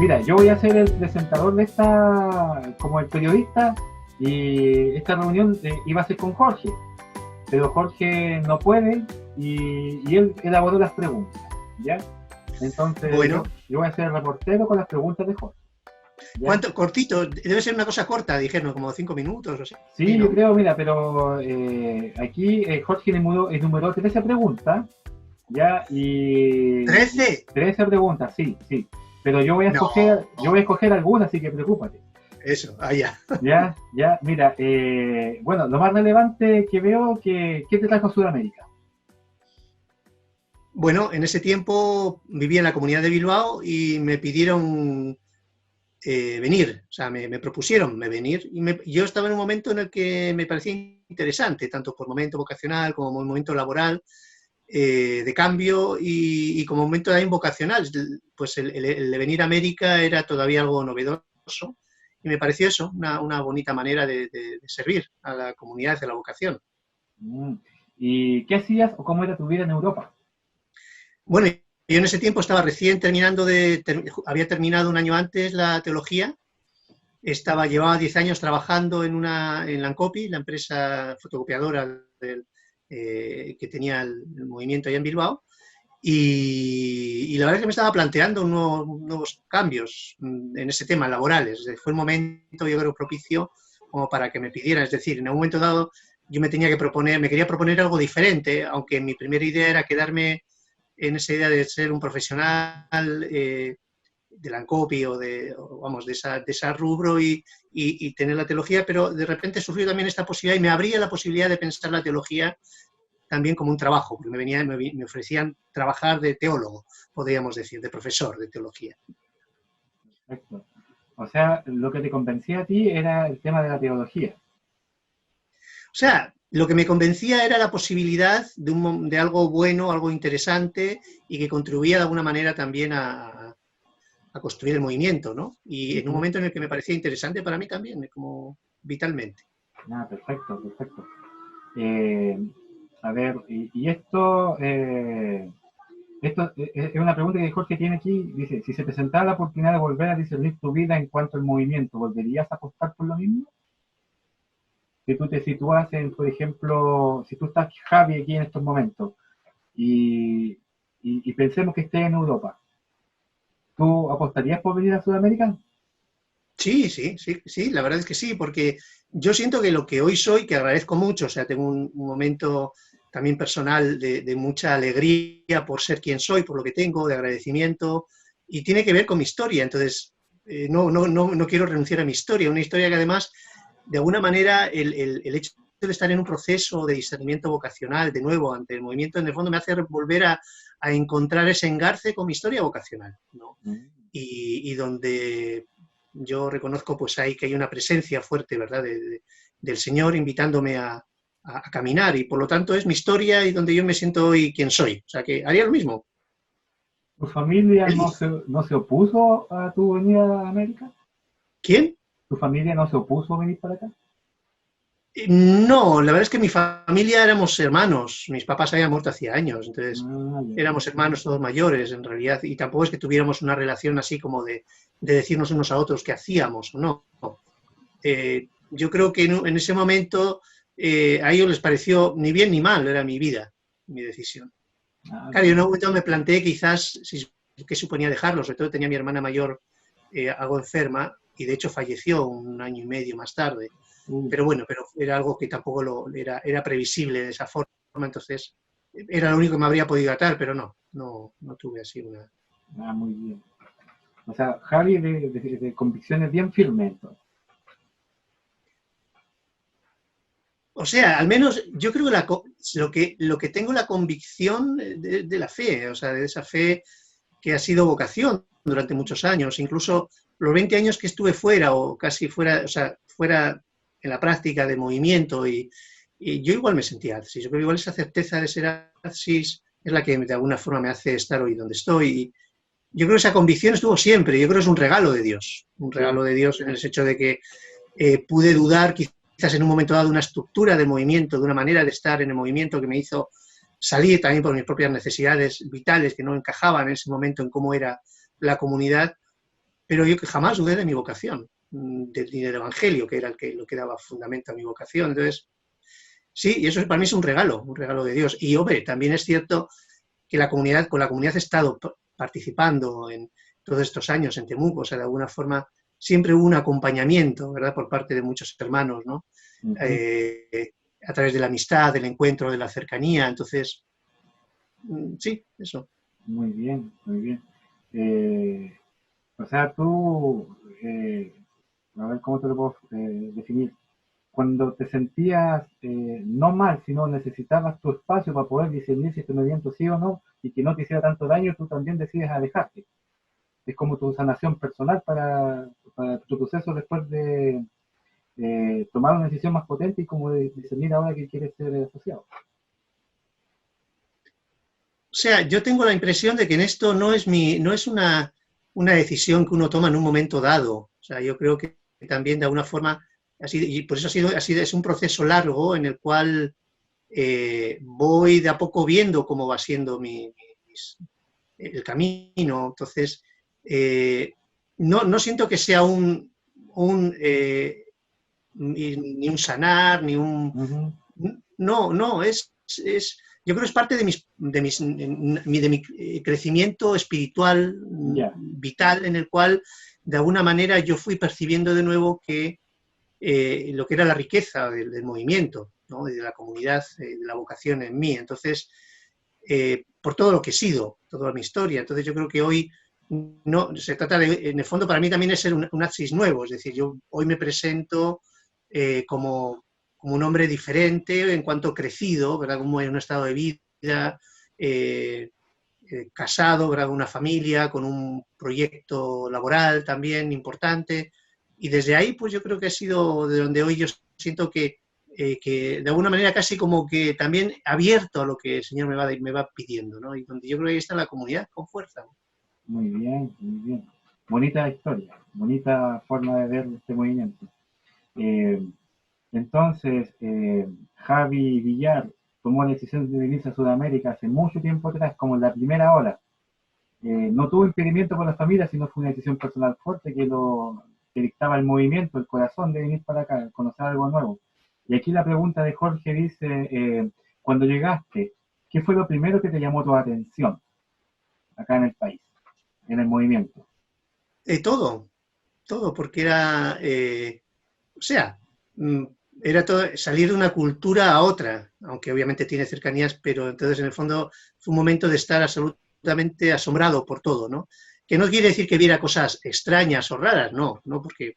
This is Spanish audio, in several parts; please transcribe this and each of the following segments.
Mira, yo voy a ser el presentador de esta, como el periodista, y esta reunión iba a ser con Jorge, pero Jorge no puede y él elaboró las preguntas, ¿ya? Entonces Bueno, yo voy a ser el reportero con las preguntas de Jorge, ¿ya? ¿cuánto? Cortito, debe ser una cosa corta, dijeron, como 5 minutos o así, Sí, yo ¿no? creo, mira, pero aquí Jorge enumeró 13 preguntas, ¿ya? Y ¿13? 13 preguntas, sí, sí. Pero No, yo voy a escoger algunas, así que preocúpate. eso, allá. Ya, ya, mira, bueno, lo más relevante que veo ¿qué te trajo a Sudamérica? Bueno, en ese tiempo vivía en la comunidad de Bilbao y me pidieron venir, o sea, me propusieron venir y yo estaba en un momento en el que me parecía interesante, tanto por momento vocacional como por momento laboral, de cambio y como momento también vocacional, pues el de venir a América era todavía algo novedoso y me pareció eso, una bonita manera de servir a la comunidad de la vocación. Mm. ¿Y qué hacías o cómo era tu vida en Europa? Bueno, yo en ese tiempo estaba recién terminando había terminado un año antes la teología, llevaba 10 años trabajando en Lancopi, la empresa fotocopiadora que tenía el movimiento allá en Bilbao, y la verdad es que me estaba planteando nuevos cambios en ese tema, laborales. Fue el momento, yo creo, propicio como para que me pidieran. Es decir, en un momento dado yo me quería proponer algo diferente, aunque mi primera idea era quedarme en esa idea de ser un profesional de Lancopi vamos, de esa rubro y tener la teología, pero de repente surgió también esta posibilidad y me abría la posibilidad de pensar la teología también como un trabajo, porque me ofrecían trabajar de teólogo, podríamos decir, de profesor de teología. Perfecto. O sea, lo que te convencía a ti era el tema de la teología. O sea, lo que me convencía era la posibilidad de algo bueno, algo interesante y que contribuía de alguna manera también a construir el movimiento, ¿no? Y en un Ujú. momento en el que me parecía interesante para mí también, como vitalmente. Ah, perfecto, perfecto. Eh, a ver, y esto es una pregunta que Jorge tiene aquí. Dice, si se presentara la oportunidad de volver a discernir tu vida en cuanto al movimiento, ¿volverías a apostar por lo mismo? Si tú te sitúas en, por ejemplo, si tú estás, Javi, aquí en estos momentos, y, y pensemos que estés en Europa, ¿tú apostarías por venir a Sudamérica? Sí, sí, sí, sí, la verdad es que sí, porque yo siento que lo que hoy soy, que agradezco mucho, o sea, tengo un momento también personal de mucha alegría por ser quien soy, por lo que tengo, de agradecimiento, y tiene que ver con mi historia. Entonces, no quiero renunciar a mi historia, una historia que además, de alguna manera, el hecho de estar en un proceso de discernimiento vocacional, de nuevo, ante el movimiento, en el fondo me hace volver a encontrar ese engarce con mi historia vocacional, ¿no? Mm. Y donde yo reconozco pues ahí que hay una presencia fuerte, ¿verdad?, del Señor invitándome a caminar y por lo tanto es mi historia y donde yo me siento hoy quien soy. O sea que haría lo mismo, ¿Tu familia feliz. no se opuso a tu venida a América? ¿Quién? ¿Tu familia no se opuso a venir para acá? No, la verdad es que mi familia éramos hermanos, mis papás habían muerto hacía años, entonces Ah, ya. éramos hermanos todos mayores en realidad y tampoco es que tuviéramos una relación así como de decirnos unos a otros qué hacíamos o no. Yo creo que en ese momento a ellos les pareció ni bien ni mal, era mi vida, mi decisión. Ah, Claro, yo en un momento me planteé quizás qué suponía dejarlo, sobre todo tenía a mi hermana mayor algo enferma y de hecho falleció un año y medio más tarde. uh, Pero bueno, pero era algo que tampoco era previsible de esa forma, entonces era lo único que me habría podido atar, pero no tuve así una... muy bien. O sea, Javi de convicciones bien firmes, entonces. O sea, al menos yo creo que lo que tengo la convicción de la fe, o sea, de esa fe que ha sido vocación durante muchos años, incluso los 20 años que estuve fuera o casi fuera, o sea, fuera en la práctica de movimiento y yo igual me sentía Arcis. Yo creo que igual esa certeza de ser Arcis es la que de alguna forma me hace estar hoy donde estoy. Y yo creo que esa convicción estuvo siempre, yo creo que es un Sí. regalo de Dios en el hecho de que pude dudar quizás en un momento dado de una estructura de movimiento, de una manera de estar en el movimiento que me hizo salir también por mis propias necesidades vitales que no encajaban en ese momento en cómo era la comunidad, pero yo que jamás dudé de mi vocación, ni del Evangelio, que era lo que daba fundamento a mi vocación. Entonces, sí, y eso para mí es un regalo de Dios. Y, hombre, también es cierto que con la comunidad he estado participando en todos estos años en Temuco, o sea, de alguna forma siempre hubo un acompañamiento, ¿verdad?, por parte de muchos hermanos, ¿no? A través de la amistad, del encuentro, de la cercanía. Entonces, sí, eso. Muy bien, muy bien. O sea, tú, a ver cómo te lo puedo definir. Cuando te sentías no mal, sino necesitabas tu espacio para poder discernir si este movimiento sí o no, y que no te hiciera tanto daño, tú también decides alejarte. Es como tu sanación personal para tu proceso después de tomar una decisión más potente y como de discernir ahora que quieres ser asociado. O sea, yo tengo la impresión de que en esto no es una decisión que uno toma en un momento dado. O sea, yo creo que también de alguna forma, y por eso es un proceso largo en el cual voy de a poco viendo cómo va siendo el camino. Entonces, no siento que sea ni un sanar, ni un... Uh-huh. No, yo creo que es parte de mi crecimiento espiritual, Yeah. vital, en el cual de alguna manera yo fui percibiendo de nuevo que lo que era la riqueza del movimiento, ¿no?, de la comunidad, de la vocación en mí. Entonces, por todo lo que he sido, toda mi historia. Entonces yo creo que hoy no se trata en el fondo para mí también es ser un axis nuevo, es decir, yo hoy me presento como un hombre diferente en cuanto crecido, ¿verdad?, como en un estado de vida, casado, ¿verdad?, con una familia, con un proyecto laboral también importante, y desde ahí pues yo creo que ha sido de donde hoy yo siento que de alguna manera casi como que también abierto a lo que el Señor me va pidiendo, ¿no? Y donde yo creo que ahí está la comunidad con fuerza. Muy bien, muy bien. Bonita historia, bonita forma de ver este movimiento. Eh, entonces, Javi Villar tomó la decisión de venirse a Sudamérica hace mucho tiempo atrás, como en la primera ola. No tuvo impedimento por la familia, sino fue una decisión personal fuerte que dictaba el movimiento, el corazón de venir para acá, conocer algo nuevo. Y aquí la pregunta de Jorge dice, cuando llegaste, ¿qué fue lo primero que te llamó tu atención acá en el país, en el movimiento? Todo, porque o sea, mm, era todo, salir de una cultura a otra, aunque obviamente tiene cercanías, pero entonces en el fondo fue un momento de estar absolutamente asombrado por todo, ¿no? Que no quiere decir que viera cosas extrañas o raras, no, porque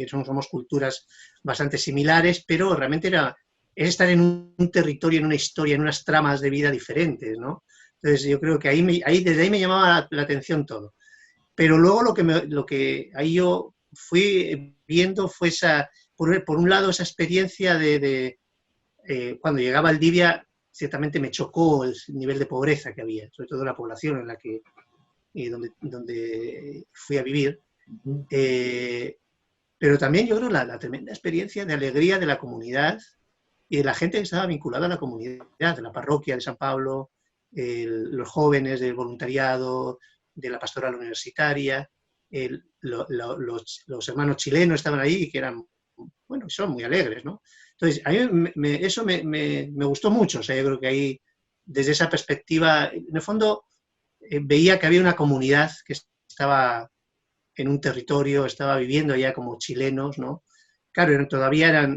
somos culturas bastante similares, pero realmente es estar en un territorio, en una historia, en unas tramas de vida diferentes, ¿no? Entonces yo creo que desde ahí me llamaba la atención todo. Pero luego lo que ahí yo fui viendo fue por un lado esa experiencia cuando llegaba a Valdivia, ciertamente me chocó el nivel de pobreza que había, sobre todo la población en la que donde fui a vivir. Uh-huh. Pero también yo creo la tremenda experiencia de alegría de la comunidad y de la gente que estaba vinculada a la comunidad, de la parroquia de San Pablo, los jóvenes del voluntariado, de la pastoral universitaria, los hermanos chilenos estaban ahí, que eran, bueno, son muy alegres, ¿no? Entonces, a mí eso me gustó mucho, o sea, yo creo que ahí, desde esa perspectiva, en el fondo, veía que había una comunidad que estaba en un territorio, estaba viviendo allá como chilenos, ¿no? Claro, había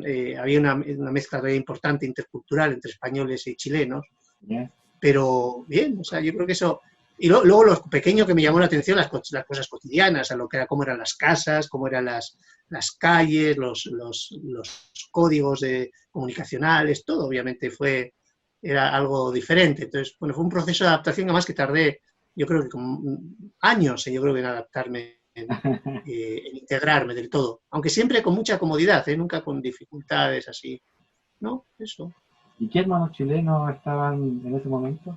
una mezcla todavía importante intercultural entre españoles y chilenos, Yeah. pero bien, o sea, yo creo que eso... Y luego lo pequeño que me llamó la atención, las cosas cotidianas, a lo que era cómo eran las casas, cómo eran las calles, los códigos comunicacionales, todo obviamente era algo diferente. Entonces, bueno, fue un proceso de adaptación además que tardé, yo creo que como años, yo creo que en adaptarme, en integrarme del todo. Aunque siempre con mucha comodidad, nunca con dificultades así. ¿No? Eso. ¿Y qué hermanos chilenos estaban en ese momento?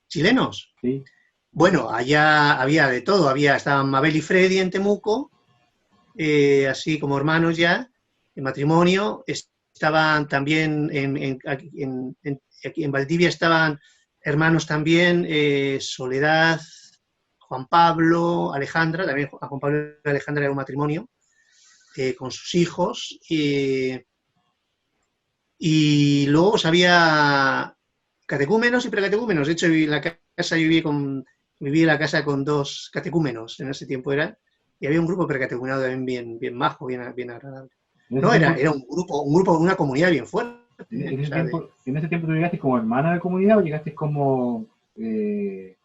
¿Chilenos? Sí. Bueno, allá había de todo. Estaban Mabel y Freddy en Temuco, así como hermanos ya, en matrimonio. Estaban también aquí en Valdivia, estaban hermanos también, Soledad, Juan Pablo, Alejandra, también a Juan Pablo y Alejandra era un matrimonio, con sus hijos, y luego pues, había catecúmenos y precatecúmenos. De hecho, viví en la casa con 2 catecúmenos, en ese tiempo era, y había un grupo precatecumenado también bien majo, bien agradable. En ese No, tiempo, era un grupo, una comunidad bien fuerte. en O ese sea, tiempo tú llegaste como hermana de comunidad o llegaste como eh,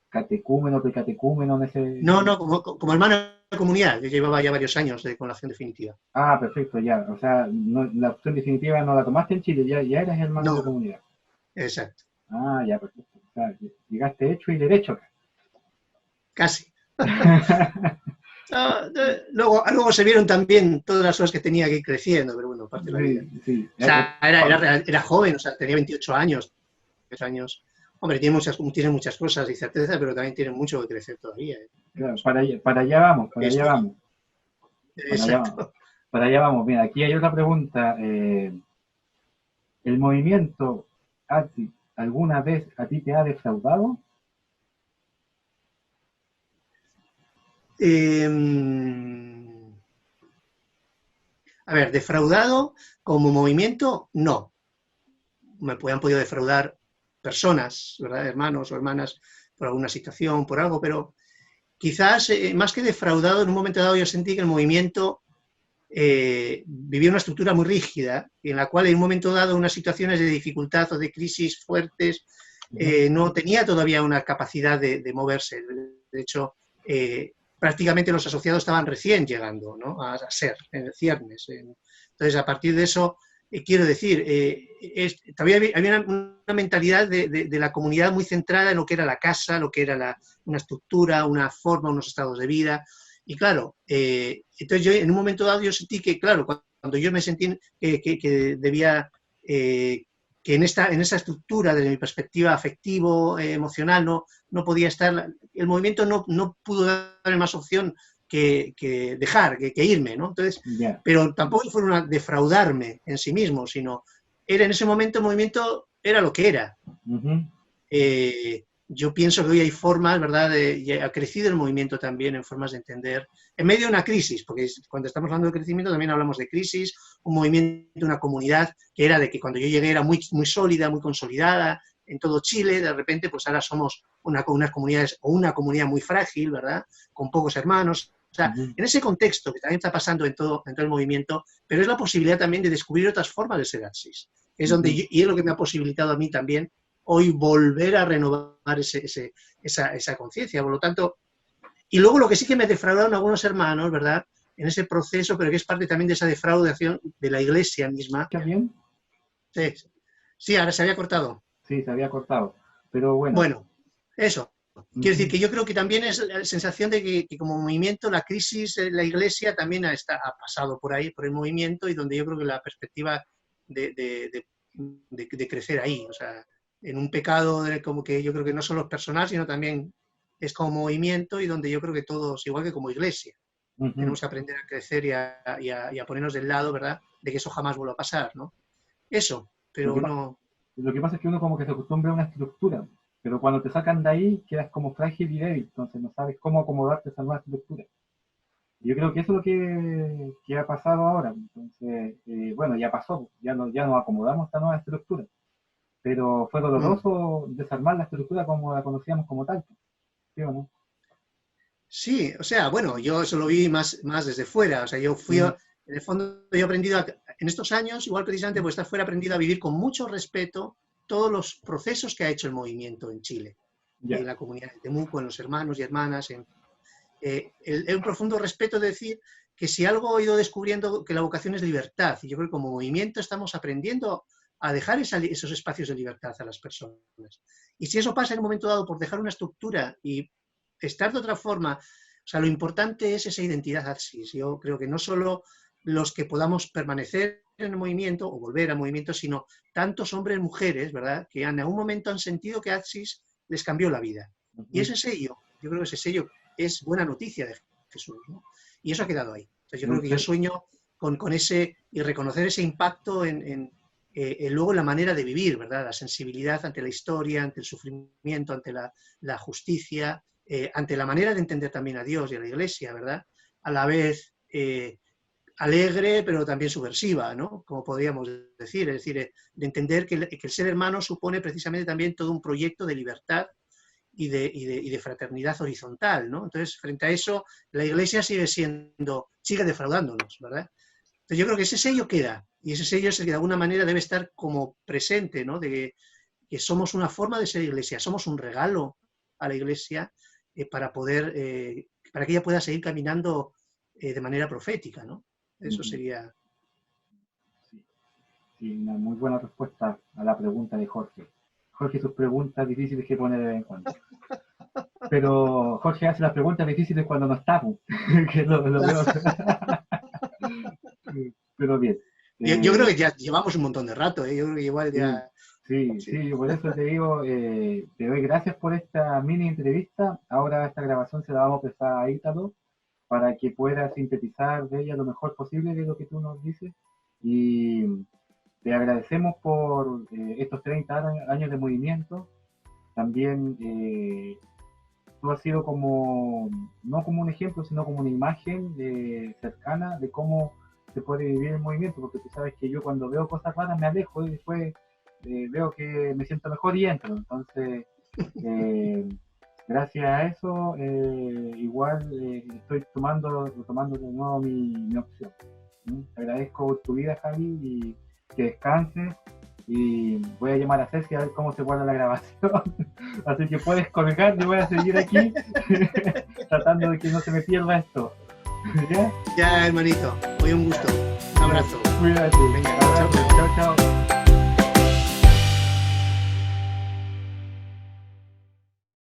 catecúmeno, precatecúmeno en ese... no, como hermano de comunidad. Yo llevaba ya varios años con la acción definitiva. Ah, perfecto, ya. O sea, la opción definitiva no la tomaste en Chile, ya eras hermano de No, comunidad. exacto, Ah, ya, perfecto. O sea, llegaste hecho y derecho acá. casi. Luego se vieron también todas las cosas que tenía que ir creciendo, pero bueno, parte de la vida. Sí, sí. O sea, era joven, o sea, tenía 28 años, 3 años. Hombre, tiene muchas cosas y certeza, pero también tiene mucho que crecer todavía. Claro, para allá vamos, para allá Estoy, vamos, para allá vamos. exacto. Para allá vamos. Mira, aquí hay otra pregunta. ¿El movimiento alguna vez a ti te ha defraudado? Eh, a ver, defraudado como movimiento, no. Me han podido defraudar personas, ¿verdad? Hermanos o hermanas, por alguna situación, por algo, pero quizás más que defraudado, en un momento dado yo sentí que el movimiento vivía una estructura muy rígida, en la cual en un momento dado unas situaciones de dificultad o de crisis fuertes no tenía todavía una capacidad de moverse. De hecho, prácticamente los asociados estaban recién llegando, ¿no?, a ser, en el ciernes. Entonces, a partir de eso, quiero decir, todavía había una mentalidad de la comunidad muy centrada en lo que era la casa, lo que era una estructura, una forma, unos estados de vida. Y claro, entonces yo en un momento dado yo sentí que, claro, cuando yo me sentí que debía, que en esa estructura, desde mi perspectiva afectivo, emocional, no podía estar, el movimiento no pudo darme más opción que dejar, que irme, ¿no? Entonces, Ya. pero tampoco fue defraudarme en sí mismo, sino era en ese momento el movimiento era lo que era. Ujú. Yo pienso que hoy hay formas, ¿verdad? Ha crecido el movimiento también en formas de entender, en medio de una crisis, porque cuando estamos hablando de crecimiento también hablamos de crisis, un movimiento, una comunidad que era de que cuando yo llegué era muy, muy sólida, muy consolidada en todo Chile, de repente pues ahora somos unas comunidades o una comunidad muy frágil, ¿verdad? Con pocos hermanos. O sea, Ujú. en ese contexto que también está pasando en todo el movimiento, pero es la posibilidad también de descubrir otras formas de ser Axis. Es donde y es lo que me ha posibilitado a mí también hoy volver a renovar esa conciencia. Por lo tanto, y luego lo que sí que me defraudaron algunos hermanos, ¿verdad?, en ese proceso, pero que es parte también de esa defraudación de la iglesia misma. ¿Está bien? Sí, sí, ahora se había cortado. Sí, se había cortado. Pero bueno. Bueno, eso. Quiero decir Ujú. que yo creo que también es la sensación de que como movimiento la crisis de la iglesia también ha pasado por ahí, por el movimiento, y donde yo creo que la perspectiva de crecer ahí, o sea, en un pecado como que yo creo que no solo es personal, sino también es como movimiento, y donde yo creo que todos, igual que como iglesia, Ujú. tenemos que aprender a crecer y a ponernos del lado, ¿verdad?, de que eso jamás vuelva a pasar, ¿no? Eso, Lo que, pero no... lo que pasa es que uno como que se acostumbra a una estructura, pero cuando te sacan de ahí quedas como frágil y débil, entonces no sabes cómo acomodarte a esa nueva estructura. Yo creo que eso es lo que ha pasado ahora. Entonces, bueno, ya pasó, ya nos acomodamos a esta nueva estructura, pero fue Mm. doloroso desarmar la estructura como la conocíamos como tal, ¿sí o no? Sí, o sea, bueno, yo eso lo vi más desde fuera, o sea, Mm, en el fondo yo he aprendido, en estos años, igual precisamente por estar fuera, he aprendido a vivir con mucho respeto todos los procesos que ha hecho el movimiento en Chile, ya. en la comunidad de Temuco, en los hermanos y hermanas, un profundo respeto de decir que si algo he ido descubriendo, que la vocación es libertad, y yo creo que como movimiento estamos aprendiendo a dejar esos espacios de libertad a las personas. Y si eso pasa en un momento dado por dejar una estructura y estar de otra forma, o sea, lo importante es esa identidad Axis. Yo creo que no solo los que podamos permanecer en el movimiento o volver al movimiento, sino tantos hombres y mujeres, ¿verdad?, que en algún momento han sentido que Axis les cambió la vida. Y Ujú. ese sello, yo creo que ese sello es buena noticia de Jesús, ¿no? Y eso ha quedado ahí. Entonces yo Me creo que yo gustaría, sueño con ese y reconocer ese impacto luego la manera de vivir, ¿verdad? La sensibilidad ante la historia, ante el sufrimiento, ante la justicia, ante la manera de entender también a Dios y a la Iglesia, ¿verdad? A la vez alegre, pero también subversiva, ¿no? Como podríamos decir, es decir, de entender que el ser hermano supone precisamente también todo un proyecto de libertad y de fraternidad horizontal, ¿no? Entonces, frente a eso, la Iglesia sigue defraudándonos, ¿verdad? Entonces, yo creo que ese sello queda, y ese sello es el que de alguna manera debe estar como presente, ¿no? De que somos una forma de ser Iglesia, somos un regalo a la Iglesia para que ella pueda seguir caminando de manera profética, ¿no? Eso sería... Sí, una muy buena respuesta a la pregunta de Jorge. Jorge, sus preguntas difíciles que pone de vez en cuando. Pero Jorge hace las preguntas difíciles cuando no estamos. Que lo veo. Pero bien. Yo creo que ya llevamos un montón de rato, ¿eh? Yo creo que igual ya... Sí, por eso te digo, te doy gracias por esta mini entrevista. Ahora esta grabación se la vamos a pasar a Ítalo para que pueda sintetizar de ella lo mejor posible de lo que tú nos dices. Y te agradecemos por estos 30 años de movimiento. También tú has sido no como un ejemplo, sino como una imagen cercana de cómo se puede vivir el movimiento, porque tú sabes que yo cuando veo cosas raras me alejo y después veo que me siento mejor y entro. Entonces, gracias a eso, igual estoy retomando de nuevo mi opción. Te agradezco tu vida, Javi, y que descanses. Y voy a llamar a Ceci a ver cómo se guarda la grabación. Así que puedes colgar, yo voy a seguir aquí tratando de que no se me pierda esto. ¿Ya? Ya, hermanito, hoy un gusto. Un abrazo. Cuídate. Venga, chao.